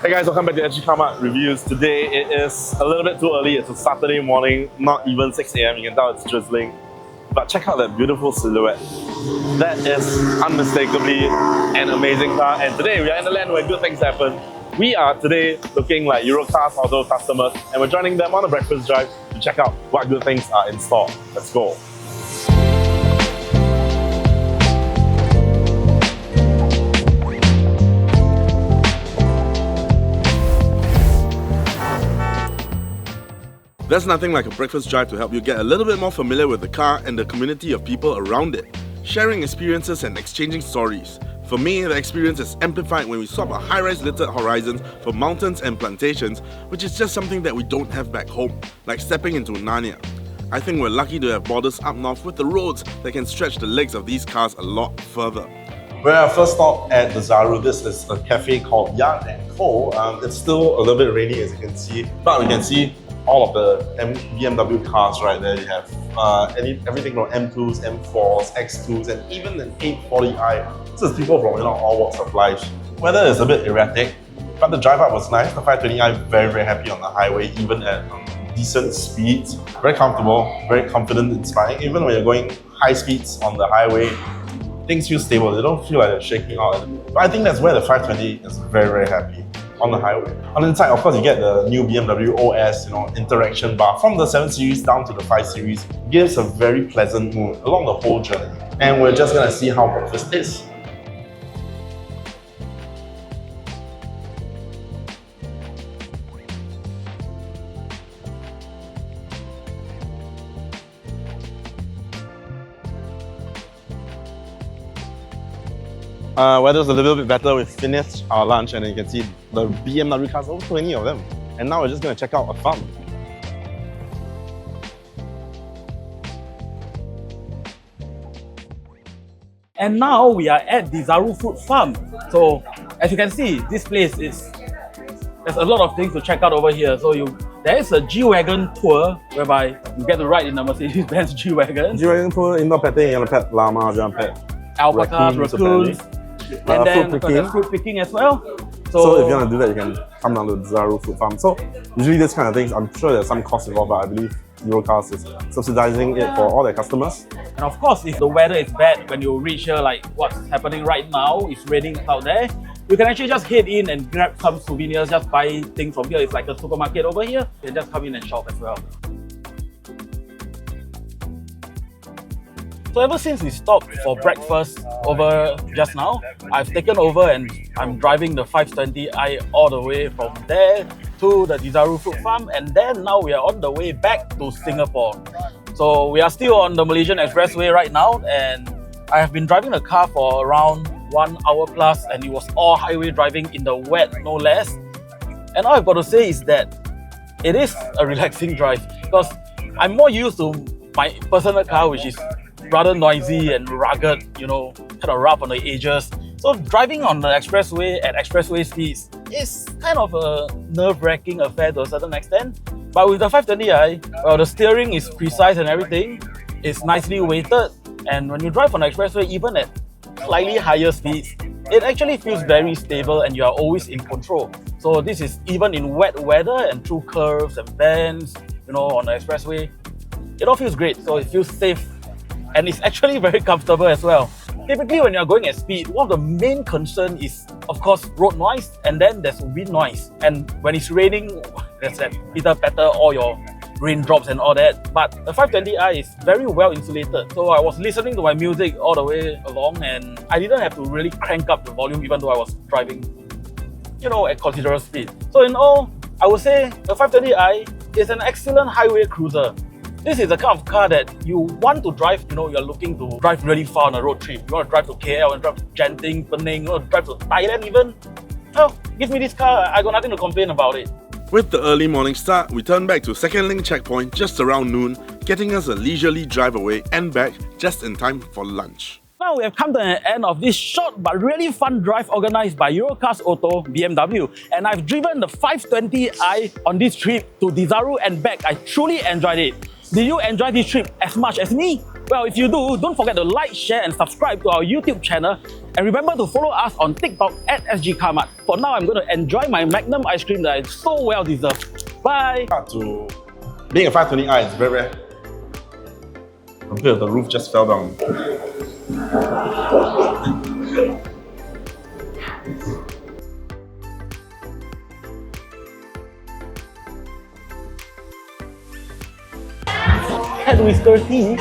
Hey guys, welcome back to Sgcarmart Reviews. Today it is a little bit too early. It's a Saturday morning, not even 6 a.m. You can tell it's drizzling. But check out that beautiful silhouette. That is unmistakably an amazing car. And today we are in the land where good things happen. We are today looking like Eurokars Auto customers, and we're joining them on a breakfast drive to check out what good things are in store. Let's go. There's nothing like a breakfast drive to help you get a little bit more familiar with the car and the community of people around it, sharing experiences and exchanging stories. For me, the experience is amplified when we swap our high-rise littered horizons for mountains and plantations, which is just something that we don't have back home, like stepping into Narnia. I think we're lucky to have borders up north with the roads that can stretch the legs of these cars a lot further. We're at our first stop at Desaru. This is a cafe called Yard & Co. It's still a little bit rainy, as you can see, but we can see all of the BMW cars right there. You have everything from M2s, M4s, X2s, and even an 840i. This is people from all walks of life. Weather is a bit erratic, but the drive up was nice. The 520i, very happy on the highway, even at decent speeds. Very comfortable, very confident, inspiring. Even when you're going high speeds on the highway, things feel stable. They don't feel like they're shaking out. But I think that's where the 520 is very happy. On the highway. On the inside, of course, you get the new BMW OS, interaction bar from the 7 Series down to the 5 Series. Gives a very pleasant mood along the whole journey. And we're just gonna see how breakfast is. Weather's a little bit better. We finished our lunch and you can see the BMW cars, over 20 of them. And now we're just going to check out a farm. And now we are at Desaru Fruit Farm. So as you can see, this place there's a lot of things to check out over here. So there is a G-Wagon tour whereby you get to ride in the Mercedes-Benz G-Wagon. G-Wagon tour, indoor petting, you want to pet llama, you want to pet alpacas, raccoons, and then there's fruit picking as well. So if you want to do that, you can come down to the Desaru Fruit Farm. So usually this kind of things, I'm sure there's some cost involved, but I believe Eurokars is subsidizing it for all their customers. And of course, if the weather is bad when you reach here, like what's happening right now, it's raining out there, you can actually just head in and grab some souvenirs, just buy things from here. It's like a supermarket over here. You can just come in and shop as well. So ever since we stopped for breakfast over just now, I've taken over and I'm driving the 520i all the way from there to the Desaru Fruit Farm, and then now we are on the way back to Singapore. So we are still on the Malaysian Expressway right now, and I have been driving the car for around 1 hour plus, and it was all highway driving in the wet, no less. And all I've got to say is that it is a relaxing drive because I'm more used to my personal car, which is rather noisy and rugged, kind of rough on the edges. So driving on the expressway at expressway speeds is kind of a nerve-wracking affair to a certain extent. But with the 520i, well, the steering is precise and everything. It's nicely weighted, and when you drive on the expressway, even at slightly higher speeds, it actually feels very stable and you are always in control. So this is even in wet weather and through curves and bends, on the expressway. It all feels great, so it feels safe. And it's actually very comfortable as well. Typically when you're going at speed, one of the main concerns is, of course, road noise, and then there's wind noise. And when it's raining, there's that pitter-patter, all your raindrops and all that. But the 520i is very well insulated. So I was listening to my music all the way along, and I didn't have to really crank up the volume even though I was driving, at considerable speed. So in all, I would say the 520i is an excellent highway cruiser. This is the kind of car that you want to drive, you're looking to drive really far on a road trip. You want to drive to KL, you want to drive to Genting, Penang, you want to drive to Thailand even. Well, give me this car, I got nothing to complain about it. With the early morning start, we turn back to Second Link checkpoint just around noon, getting us a leisurely drive away and back just in time for lunch. Now we have come to an end of this short but really fun drive organised by Eurokars Auto BMW, and I've driven the 520i on this trip to Desaru and back. I truly enjoyed it. Did you enjoy this trip as much as me? Well, if you do, don't forget to like, share and subscribe to our YouTube channel. And remember to follow us on TikTok at Sgcarmart. For now, I'm going to enjoy my Magnum ice cream that I so well deserve. Bye! To being a 520i is very rare. A bit of the roof just fell down. Head whisker tea?